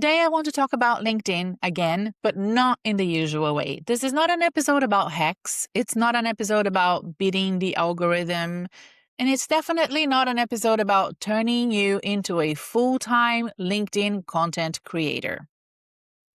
Today, I want to talk about LinkedIn again, but not in the usual way. This is not an episode about hacks. It's not an episode about beating the algorithm. And it's definitely not an episode about turning you into a full-time LinkedIn content creator.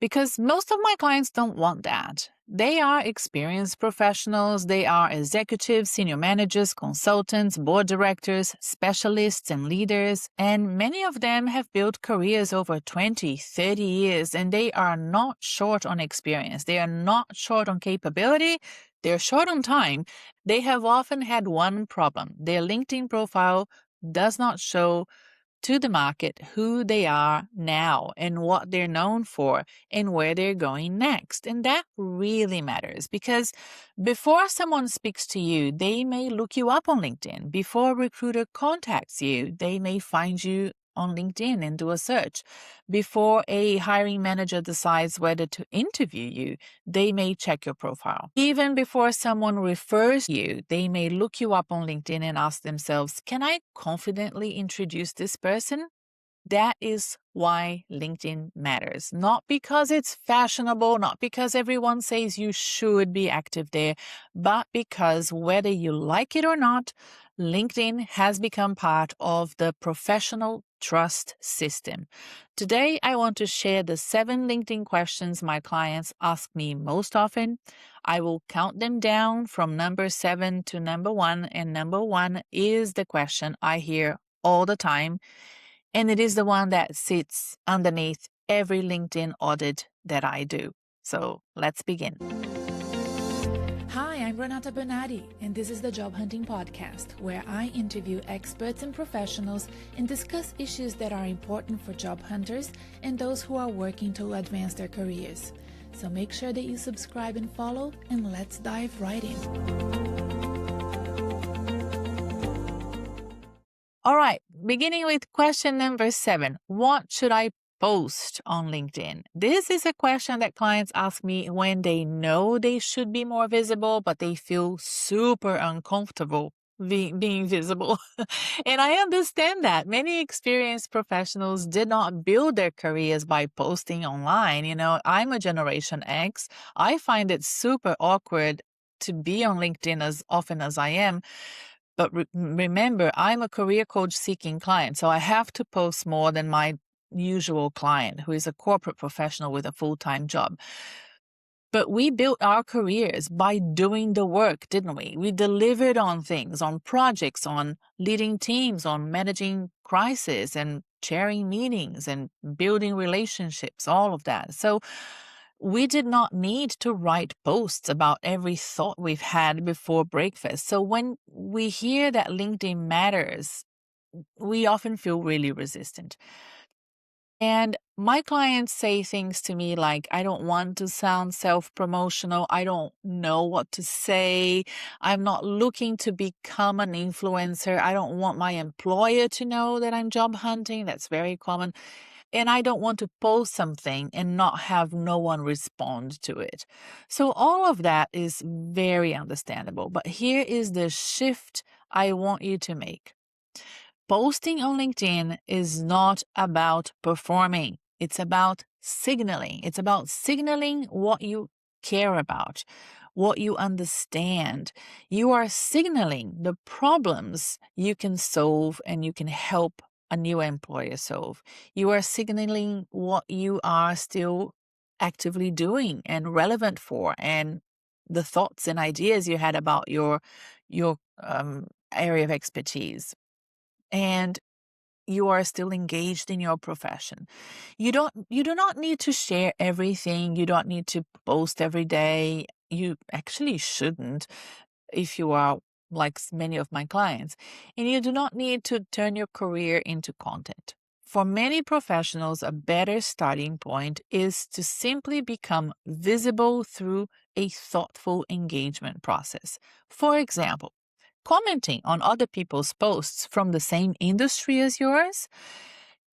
Because most of my clients don't want that. They are experienced professionals. They are executives, senior managers, consultants, board directors, specialists, and leaders. And many of them have built careers over 20, 30 years, and they are not short on experience. They are not short on capability. They're short on time. They have often had one problem. Their LinkedIn profile does not show to the market who they are now and what they're known for and where they're going next. And that really matters because before someone speaks to you, they may look you up on LinkedIn. Before a recruiter contacts you, they may find you on LinkedIn and do a search. Before a hiring manager decides whether to interview you, they may check your profile. Even before someone refers you, they may look you up on LinkedIn and ask themselves, can I confidently introduce this person? That is why LinkedIn matters. Not because it's fashionable, not because everyone says you should be active there, but because whether you like it or not, LinkedIn has become part of the professional trust system. Today, I want to share the 7 LinkedIn questions my clients ask me most often. I will count them down from number 7 to number 1, and number 1 is the question I hear all the time. And it is the one that sits underneath every LinkedIn audit that I do. So let's begin. Hi, I'm Renata Bernardi, and this is the Job Hunting Podcast, where I interview experts and professionals and discuss issues that are important for job hunters and those who are working to advance their careers. So make sure that you subscribe and follow, and let's dive right in. All right, beginning with question number 7. What should I post on LinkedIn? This is a question that clients ask me when they know they should be more visible, but they feel super uncomfortable being visible. And I understand that. Many experienced professionals did not build their careers by posting online. I'm a Generation X. I find it super awkward to be on LinkedIn as often as I am. But remember, I'm a career coach seeking client, so I have to post more than my usual client who is a corporate professional with a full-time job. But we built our careers by doing the work, didn't we? We delivered on things, on projects, on leading teams, on managing crisis and chairing meetings and building relationships, all of that. So we did not need to write posts about every thought we've had before breakfast. So when we hear that LinkedIn matters, we often feel really resistant. And my clients say things to me like, I don't want to sound self-promotional. I don't know what to say. I'm not looking to become an influencer. I don't want my employer to know that I'm job hunting. That's very common. And I don't want to post something and not have no one respond to it. So all of that is very understandable. But here is the shift I want you to make. Posting on LinkedIn is not about performing. It's about signaling. It's about signaling what you care about, what you understand. You are signaling the problems you can solve and you can help a new employer solve. You are signaling what you are still actively doing and relevant for, and the thoughts and ideas you had about your area of expertise. And you are still engaged in your profession. You do not need to share everything. You don't need to post every day. You actually shouldn't if you are like many of my clients. And you do not need to turn your career into content. For many professionals, a better starting point is to simply become visible through a thoughtful engagement process. For example, commenting on other people's posts from the same industry as yours,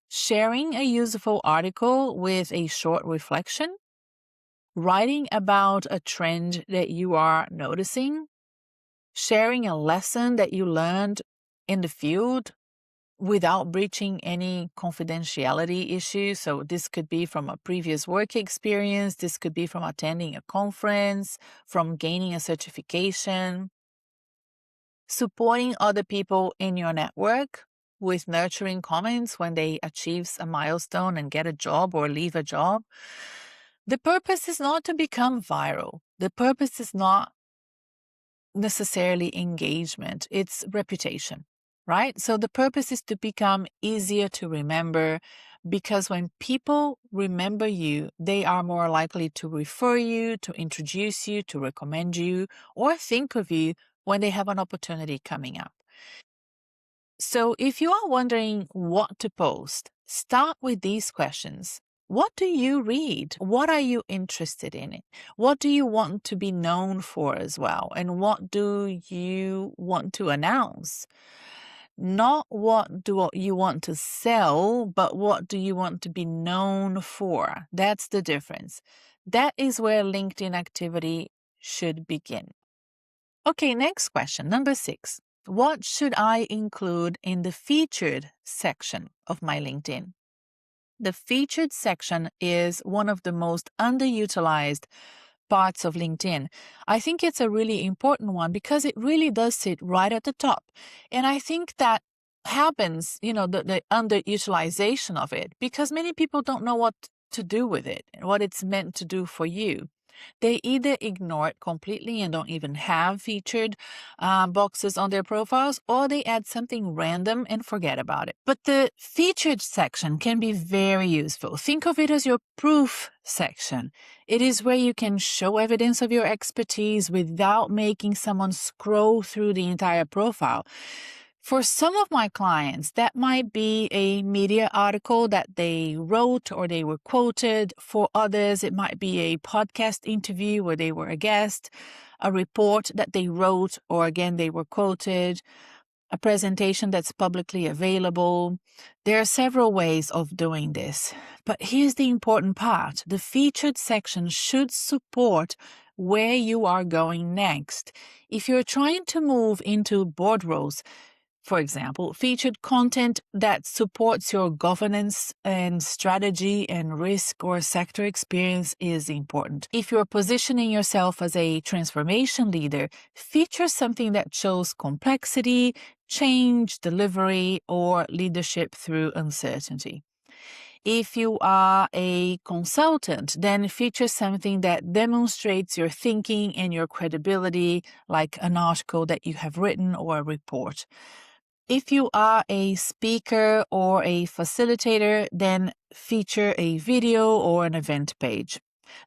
sharing a useful article with a short reflection, writing about a trend that you are noticing, sharing a lesson that you learned in the field, without breaching any confidentiality issues. So this could be from a previous work experience, this could be from attending a conference, from gaining a certification, supporting other people in your network with nurturing comments when they achieve a milestone and get a job or leave a job. The purpose is not to become viral. The purpose is not necessarily engagement, it's reputation, right? So the purpose is to become easier to remember, because when people remember you, they are more likely to refer you, to introduce you, to recommend you, or think of you when they have an opportunity coming up. So if you are wondering what to post, start with these questions. What do you read? What are you interested in? What do you want to be known for as well? And what do you want to announce? Not what do you want to sell, but what do you want to be known for? That's the difference. That is where LinkedIn activity should begin. Okay, next question, number 6. What should I include in the featured section of my LinkedIn? The featured section is one of the most underutilized parts of LinkedIn. I think it's a really important one because it really does sit right at the top. And I think that happens, the underutilization of it, because many people don't know what to do with it and what it's meant to do for you. They either ignore it completely and don't even have featured boxes on their profiles, or they add something random and forget about it. But the featured section can be very useful. Think of it as your proof section. It is where you can show evidence of your expertise without making someone scroll through the entire profile. For some of my clients, that might be a media article that they wrote or they were quoted. For others, it might be a podcast interview where they were a guest, a report that they wrote or again they were quoted, a presentation that's publicly available. There are several ways of doing this. But here's the important part. The featured section should support where you are going next. If you're trying to move into board roles, for example, featured content that supports your governance and strategy and risk or sector experience is important. If you're positioning yourself as a transformation leader, feature something that shows complexity, change, delivery, or leadership through uncertainty. If you are a consultant, then feature something that demonstrates your thinking and your credibility, like an article that you have written or a report. If you are a speaker or a facilitator, then feature a video or an event page.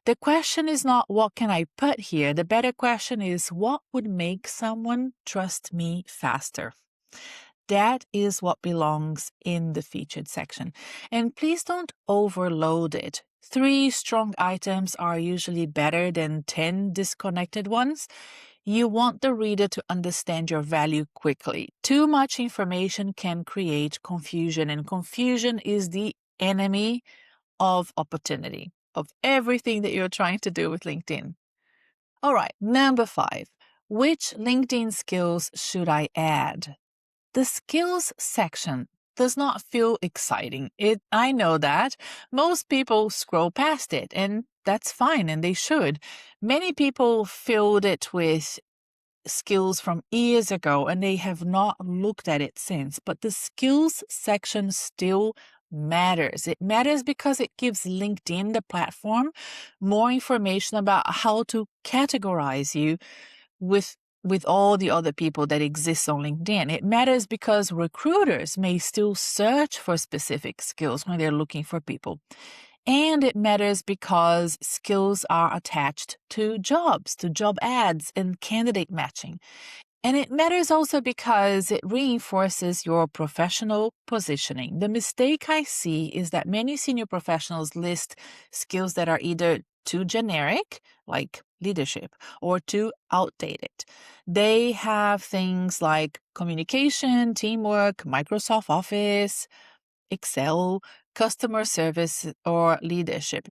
The question is not what can I put here? The better question is what would make someone trust me faster? That is what belongs in the featured section. And please don't overload it. 3 strong items are usually better than 10 disconnected ones. You want the reader to understand your value quickly. Too much information can create confusion, and confusion is the enemy of opportunity, of everything that you're trying to do with LinkedIn. All right, number 5. Which LinkedIn skills should I add? The skills section does not feel exciting. I know that. Most people scroll past it, and that's fine, and they should. Many people filled it with skills from years ago, and they have not looked at it since. But the skills section still matters. It matters because it gives LinkedIn, the platform, more information about how to categorize you with all the other people that exist on LinkedIn. It matters because recruiters may still search for specific skills when they're looking for people. And it matters because skills are attached to jobs, to job ads and candidate matching. And it matters also because it reinforces your professional positioning. The mistake I see is that many senior professionals list skills that are either too generic, like leadership, or too outdated. They have things like communication, teamwork, Microsoft Office, Excel, customer service, or leadership.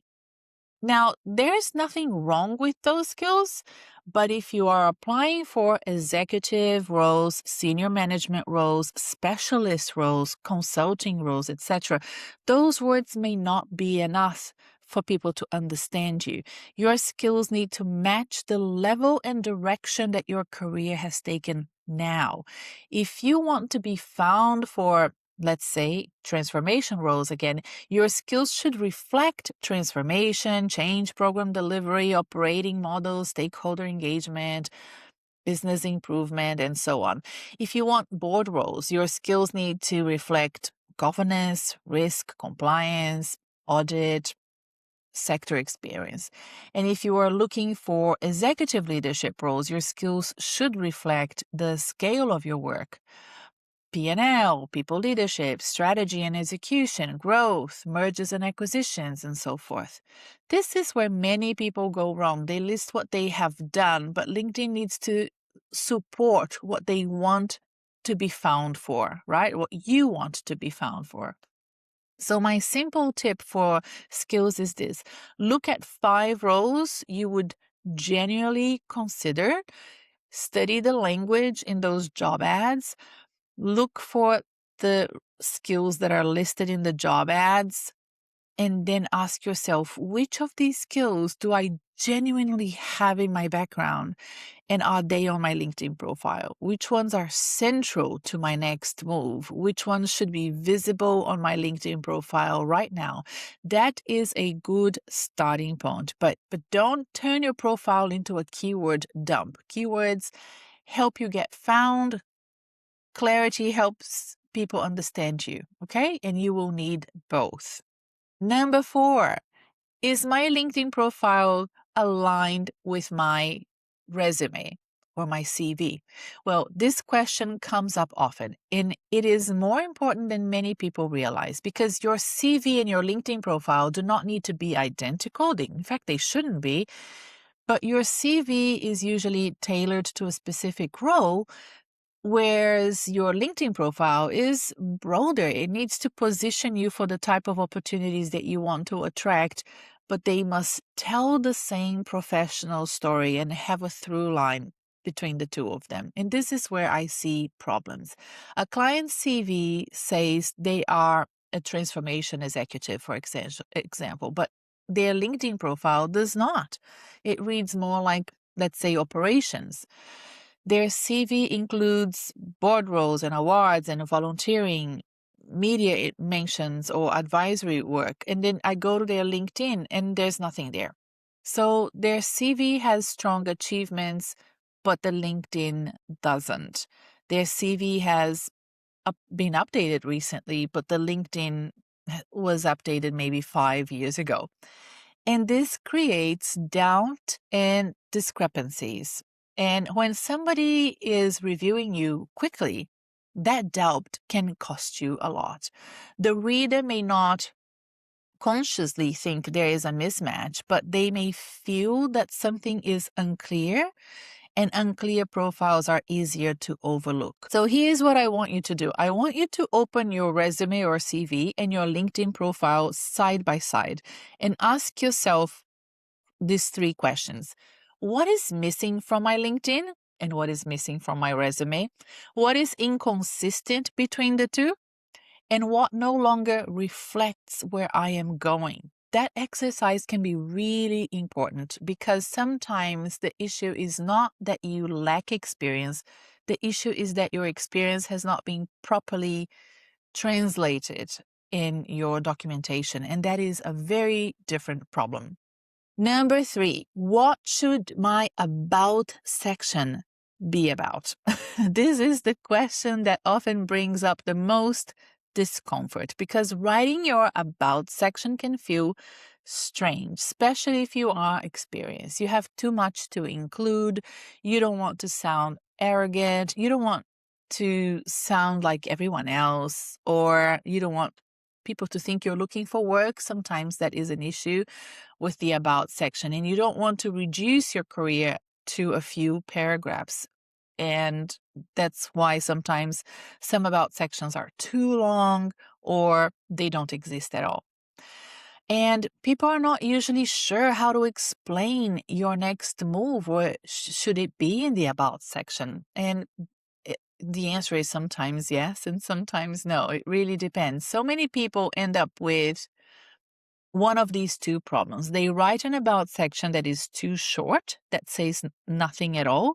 Now, there's nothing wrong with those skills, but if you are applying for executive roles, senior management roles, specialist roles, consulting roles, etc., those words may not be enough for people to understand you. Your skills need to match the level and direction that your career has taken now. If you want to be found for, let's say, transformation roles again, your skills should reflect transformation, change, program delivery, operating models, stakeholder engagement, business improvement, and so on. If you want board roles, your skills need to reflect governance, risk, compliance, audit, sector experience. And if you are looking for executive leadership roles, your skills should reflect the scale of your work. P&L, people leadership, strategy and execution, growth, mergers and acquisitions, and so forth. This is where many people go wrong. They list what they have done, but LinkedIn needs to support what they want to be found for, right? What you want to be found for. So my simple tip for skills is this: look at 5 roles you would genuinely consider, study the language in those job ads, look for the skills that are listed in the job ads, and then ask yourself, which of these skills do I genuinely have in my background? And are they on my LinkedIn profile? Which ones are central to my next move? Which ones should be visible on my LinkedIn profile right now? That is a good starting point. But don't turn your profile into a keyword dump. Keywords help you get found. Clarity helps people understand you, okay? And you will need both. Number 4, is my LinkedIn profile aligned with my resume or my CV? Well, this question comes up often, and it is more important than many people realize, because your CV and your LinkedIn profile do not need to be identical. In fact, they shouldn't be. But your CV is usually tailored to a specific role, whereas your LinkedIn profile is broader. It needs to position you for the type of opportunities that you want to attract, but they must tell the same professional story and have a through line between the two of them. And this is where I see problems. A client's CV says they are a transformation executive, for example, but their LinkedIn profile does not. It reads more like, let's say, operations. Their CV includes board roles and awards and volunteering, media mentions, or advisory work. And then I go to their LinkedIn and there's nothing there. So their CV has strong achievements, but the LinkedIn doesn't. Their CV has been updated recently, but the LinkedIn was updated maybe 5 years ago. And this creates doubt and discrepancies. And when somebody is reviewing you quickly, that doubt can cost you a lot. The reader may not consciously think there is a mismatch, but they may feel that something is unclear, and unclear profiles are easier to overlook. So here's what I want you to do. I want you to open your resume or CV and your LinkedIn profile side by side and ask yourself these 3 questions. What is missing from my LinkedIn and what is missing from my resume? What is inconsistent between the two? And what no longer reflects where I am going? That exercise can be really important, because sometimes the issue is not that you lack experience. The issue is that your experience has not been properly translated in your documentation, and that is a very different problem. Number 3, what should my about section be about? This is the question that often brings up the most discomfort, because writing your about section can feel strange, especially if you are experienced. You have too much to include. You don't want to sound arrogant. You don't want to sound like everyone else, or you don't want people to think you're looking for work. Sometimes that is an issue with the about section, and you don't want to reduce your career to a few paragraphs. And that's why sometimes some about sections are too long or they don't exist at all. And people are not usually sure how to explain your next move, or should it be in the About section? And the answer is sometimes yes and sometimes no. It really depends. So many people end up with one of these two problems. They write an About section that is too short, that says nothing at all,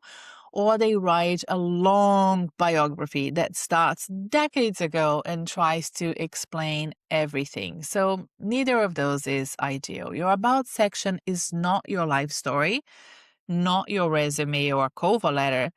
or they write a long biography that starts decades ago and tries to explain everything. So neither of those is ideal. Your About section is not your life story, not your resume or cover letter.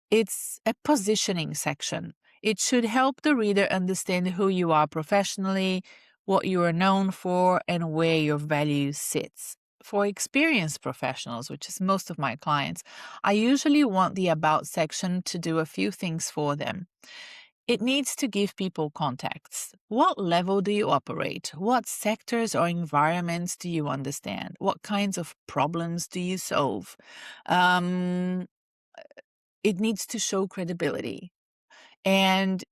It's a positioning section. It should help the reader understand who you are professionally, what you are known for, and where your value sits. For experienced professionals, which is most of my clients, I usually want the About section to do a few things for them. It needs to give people context. What level do you operate? What sectors or environments do you understand? What kinds of problems do you solve? It needs to show credibility. And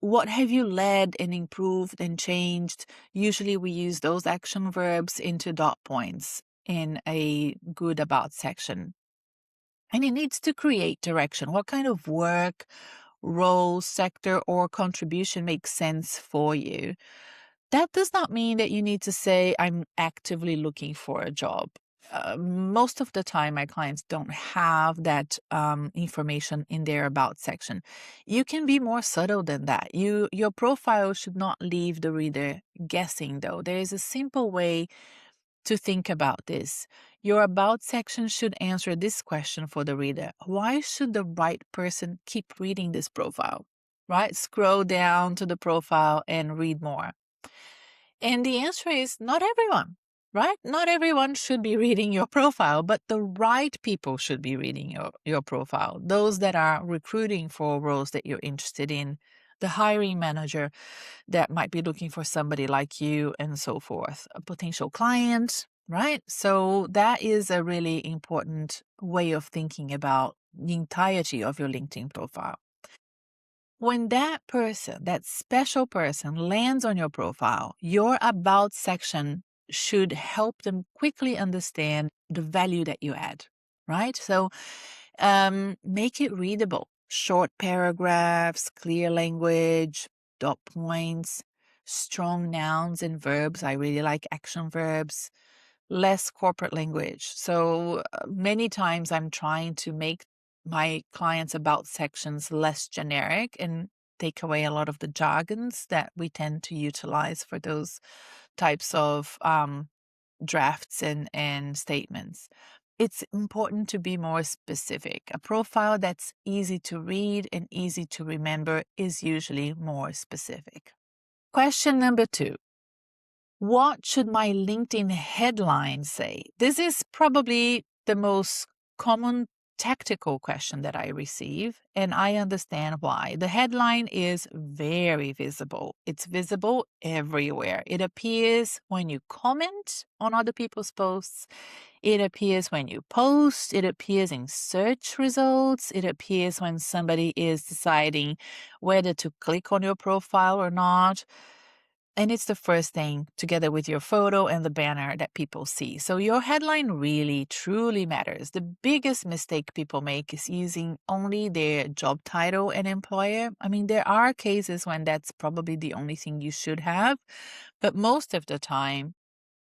what have you led and improved and changed? Usually we use those action verbs into dot points in a good About section. And it needs to create direction. What kind of work, role, sector, or contribution makes sense for you? That does not mean that you need to say, I'm actively looking for a job. Most of the time, my clients don't have that information in their About section. You can be more subtle than that. Your profile should not leave the reader guessing, though. There is a simple way to think about this. Your About section should answer this question for the reader: why should the right person keep reading this profile? Right? Scroll down to the profile and read more. And the answer is not everyone, right? Not everyone should be reading your profile, but the right people should be reading your profile. Those that are recruiting for roles that you're interested in, the hiring manager that might be looking for somebody like you, and so forth, a potential client, right? So that is a really important way of thinking about the entirety of your LinkedIn profile. When that person, that special person, lands on your profile, your About section should help them quickly understand the value that you add, right? So make it readable. Short paragraphs, clear language, dot points, strong nouns and verbs. I really like action verbs. Less corporate language. So many times I'm trying to make my clients' About sections less generic and take away a lot of the jargons that we tend to utilize for those types of drafts and statements. It's important to be more specific. A profile that's easy to read and easy to remember is usually more specific. Question number 2. What should my LinkedIn headline say? This is probably the most common tactical question that I receive, and I understand why. The headline is very visible. It's visible everywhere. It appears when you comment on other people's posts. It appears when you post. It appears in search results. It appears when somebody is deciding whether to click on your profile or not. And it's the first thing, together with your photo and the banner, that people see. So your headline really, truly matters. The biggest mistake people make is using only their job title and employer. I mean, there are cases when that's probably the only thing you should have, but most of the time,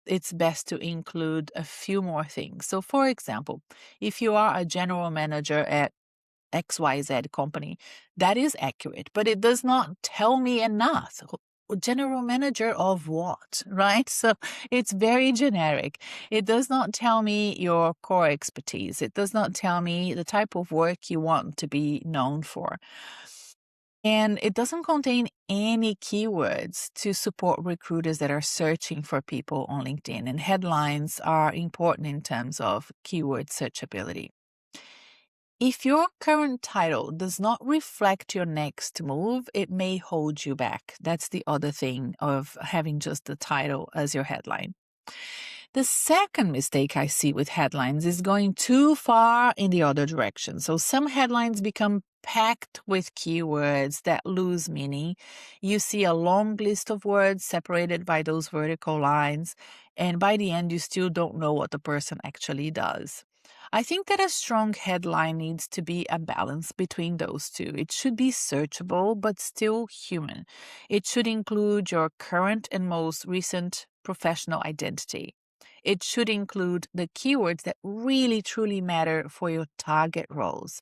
it's best to include a few more things. So, for example, if you are a general manager at XYZ company, that is accurate, but it does not tell me enough. General manager of what, right? So it's very generic. It does not tell me your core expertise. It does not tell me the type of work you want to be known for. And it doesn't contain any keywords to support recruiters that are searching for people on LinkedIn. And headlines are important in terms of keyword searchability. If your current title does not reflect your next move, it may hold you back. That's the other thing of having just the title as your headline. The second mistake I see with headlines is going too far in the other direction. So some headlines become packed with keywords that lose meaning. You see a long list of words separated by those vertical lines, and by the end, you still don't know what the person actually does. I think that a strong headline needs to be a balance between those two. It should be searchable, but still human. It should include your current and most recent professional identity. It should include the keywords that really truly matter for your target roles.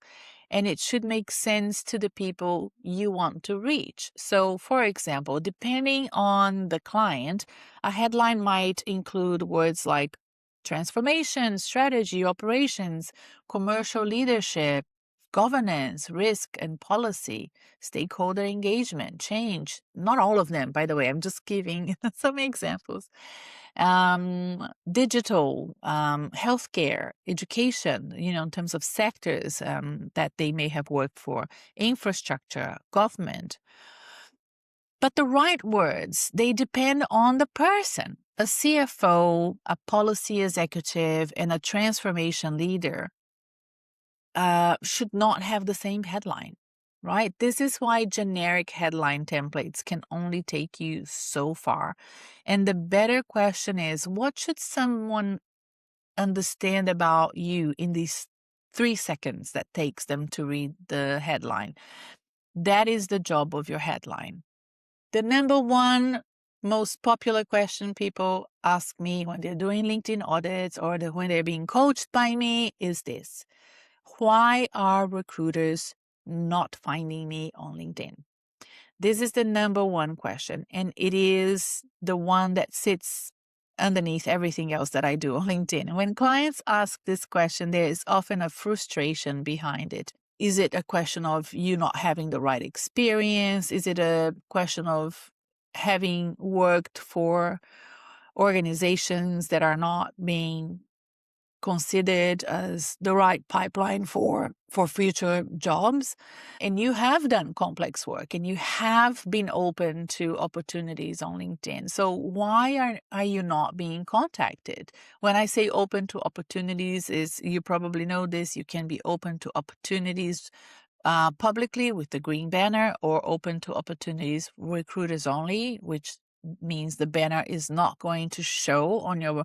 And it should make sense to the people you want to reach. So, for example, depending on the client, a headline might include words like transformation, strategy, operations, commercial leadership, governance, risk and policy, stakeholder engagement, change. Not all of them, by the way. I'm just giving some examples. Digital, healthcare, education, in terms of sectors that they may have worked for, infrastructure, government. But the right words, they depend on the person. A CFO, a policy executive, and a transformation leader should not have the same headline, right? This is why generic headline templates can only take you so far. And the better question is, what should someone understand about you in these 3 seconds that takes them to read the headline? That is the job of your headline. The number one most popular question people ask me when they're doing LinkedIn audits or when they're being coached by me is this: why are recruiters not finding me on LinkedIn? This is the number one question, and it is the one that sits underneath everything else that I do on LinkedIn. And when clients ask this question, there is often a frustration behind it. Is it a question of you not having the right experience? Is it a question of having worked for organizations that are not being considered as the right pipeline for future jobs? And you have done complex work and you have been open to opportunities on LinkedIn. So why are you not being contacted? When I say open to opportunities, is you probably know this, you can be open to opportunities publicly with the green banner, or open to opportunities recruiters only, which means the banner is not going to show on your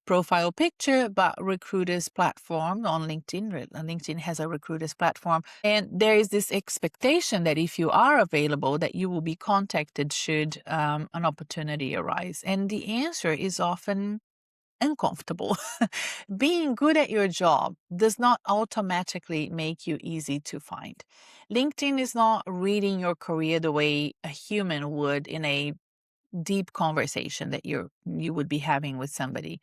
profile picture, but recruiters platform on LinkedIn. LinkedIn has a recruiters platform. And there is this expectation that if you are available, that you will be contacted should an opportunity arise. And the answer is often uncomfortable. Being good at your job does not automatically make you easy to find. LinkedIn is not reading your career the way a human would in a deep conversation that you would be having with somebody.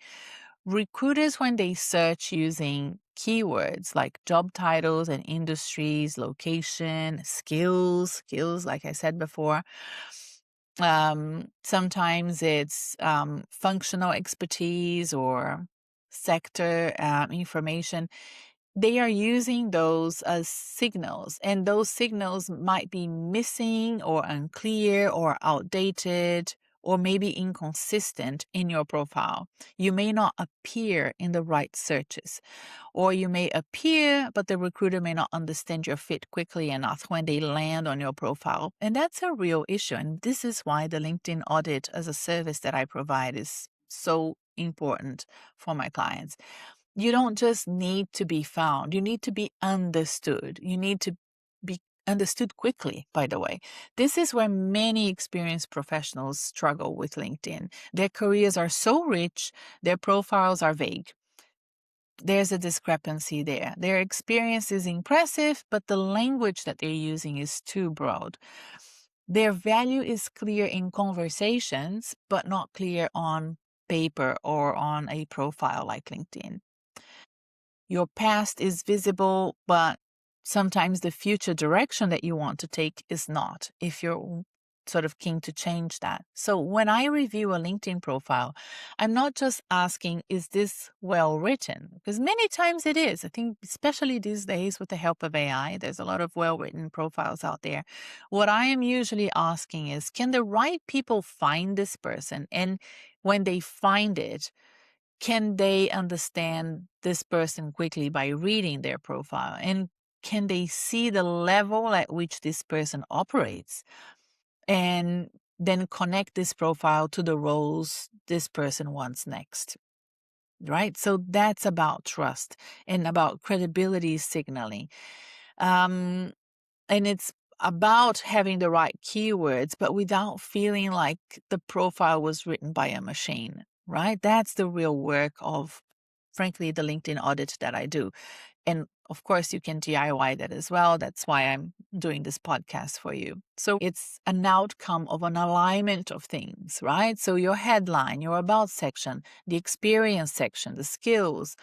Recruiters, when they search using keywords like job titles and industries, location, skills, like I said before, sometimes it's functional expertise or sector information. They are using those as signals, and those signals might be missing or unclear or outdated or maybe inconsistent in your profile. You may not appear in the right searches, or you may appear, but the recruiter may not understand your fit quickly enough when they land on your profile. And that's a real issue. And this is why the LinkedIn audit as a service that I provide is so important for my clients. You don't just need to be found, you need to be understood. You need to be understood quickly, by the way. This is where many experienced professionals struggle with LinkedIn. Their careers are so rich, their profiles are vague. There's a discrepancy there. Their experience is impressive, but the language that they're using is too broad. Their value is clear in conversations, but not clear on paper or on a profile like LinkedIn. Your past is visible, but sometimes the future direction that you want to take is not, if you're sort of keen to change that. So when I review a LinkedIn profile, I'm not just asking, is this well written? Because many times it is. I think especially these days with the help of AI, there's a lot of well-written profiles out there. What I am usually asking is, can the right people find this person? And when they find it, can they understand this person quickly by reading their profile? And can they see the level at which this person operates? And then connect this profile to the roles this person wants next, right? So that's about trust and about credibility signaling. And it's about having the right keywords, but without feeling like the profile was written by a machine, right? That's the real work of, frankly, the LinkedIn audit that I do. And of course, you can DIY that as well. That's why I'm doing this podcast for you. So it's an outcome of an alignment of things, right? So your headline, your about section, the experience section, the skills,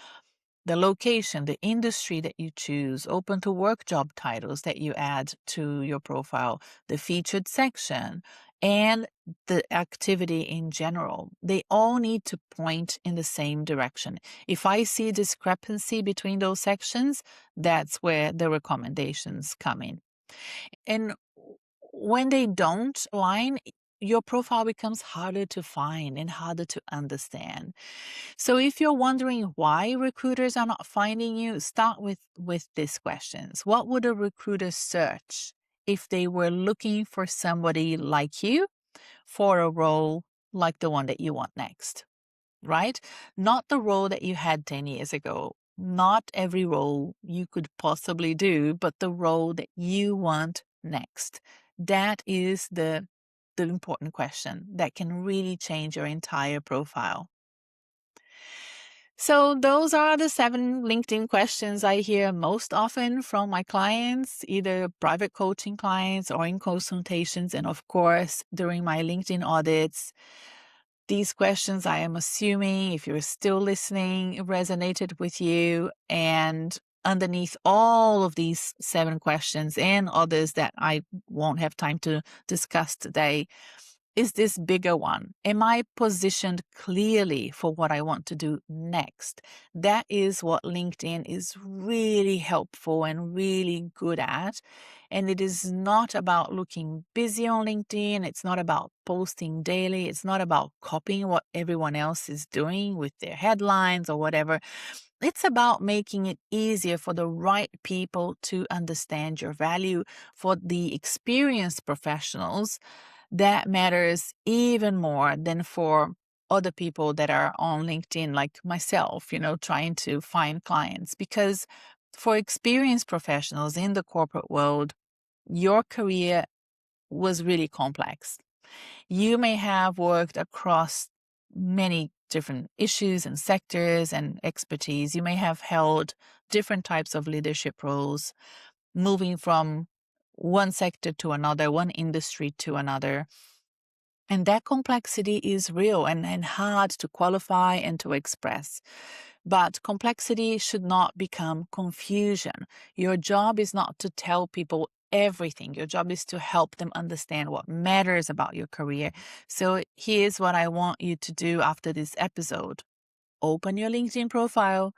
the location, the industry that you choose, open to work job titles that you add to your profile, the featured section, and the activity in general. They all need to point in the same direction. If I see discrepancy between those sections, that's where the recommendations come in. And when they don't align, your profile becomes harder to find and harder to understand. So if you're wondering why recruiters are not finding you, start with these questions. What would a recruiter search if they were looking for somebody like you for a role like the one that you want next, right? Not the role that you had 10 years ago. Not every role you could possibly do, but the role that you want next. That is the important question that can really change your entire profile. So those are the 7 LinkedIn questions I hear most often from my clients, either private coaching clients or in consultations. And of course, during my LinkedIn audits, these questions, I am assuming, if you're still listening, resonated with you. And underneath all of these 7 questions and others that I won't have time to discuss today, is this bigger one? Am I positioned clearly for what I want to do next? That is what LinkedIn is really helpful and really good at. And it is not about looking busy on LinkedIn. It's not about posting daily. It's not about copying what everyone else is doing with their headlines or whatever. It's about making it easier for the right people to understand your value, for the experienced professionals. That matters even more than for other people that are on LinkedIn, like myself, trying to find clients. Because for experienced professionals in the corporate world, your career was really complex. You may have worked across many different issues and sectors and expertise. You may have held different types of leadership roles, moving from one sector to another, one industry to another. And that complexity is real and hard to qualify and to express. But complexity should not become confusion. Your job is not to tell people everything. Your job is to help them understand what matters about your career. So here's what I want you to do after this episode. Open your LinkedIn profile,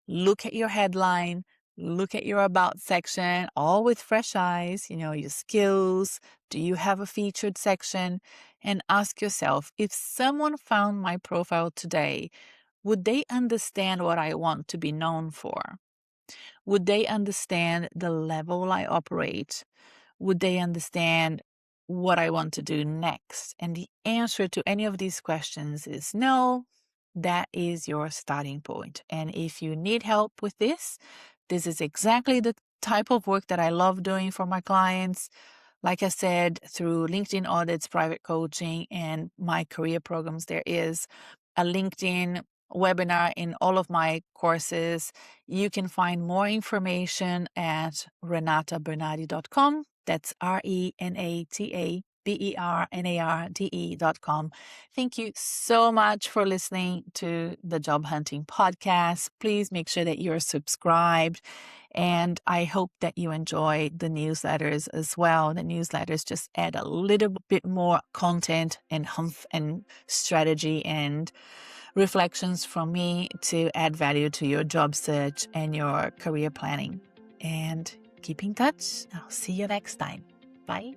look at your headline, look at your about section, all with fresh eyes, your skills. Do you have a featured section? And ask yourself, if someone found my profile today, would they understand what I want to be known for? Would they understand the level I operate? Would they understand what I want to do next? And the answer to any of these questions is no. That is your starting point. And if you need help with this is exactly the type of work that I love doing for my clients. Like I said, through LinkedIn audits, private coaching, and my career programs, there is a LinkedIn webinar in all of my courses. You can find more information at renatabernardi.com. That's RENATABERNARDE.com. Thank you so much for listening to the Job Hunting Podcast. Please make sure that you're subscribed. And I hope that you enjoy the newsletters as well. The newsletters just add a little bit more content and humph and strategy and reflections from me to add value to your job search and your career planning. And keep in touch. I'll see you next time. Bye.